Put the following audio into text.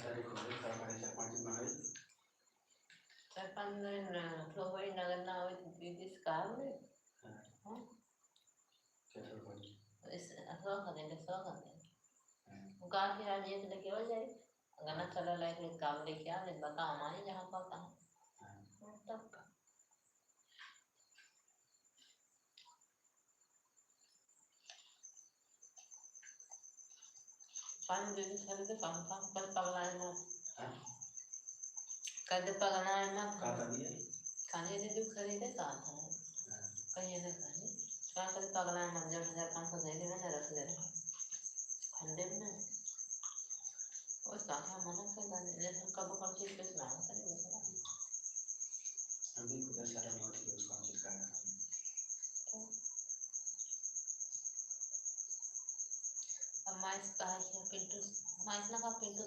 तारीख हो गई, 4-5 दिन बनाई। 4-5 दिन तो वही नगर ना हो दिस काम में। हां कैसे होगी इस असो कर दे गा के आज ये लेके हो जाए गाना चला लाइक काम लेके आ ले बता हमारे जहां पाता है तब का 5 दिन से तो काम पर पगला है ना कद पगला है ना खाने दे जो खरीदे साथ है कहीं ना कहीं क्या कर पगला है ना जब 1500 दे देना रख ले खंडे में और साथ में मना कर देने कब कौन चीज पे स्नान करेंगे अभी कुछ सारा नोट के उसको चिपकाना है अब माइस का है पिंटू माइस ना का पिंटू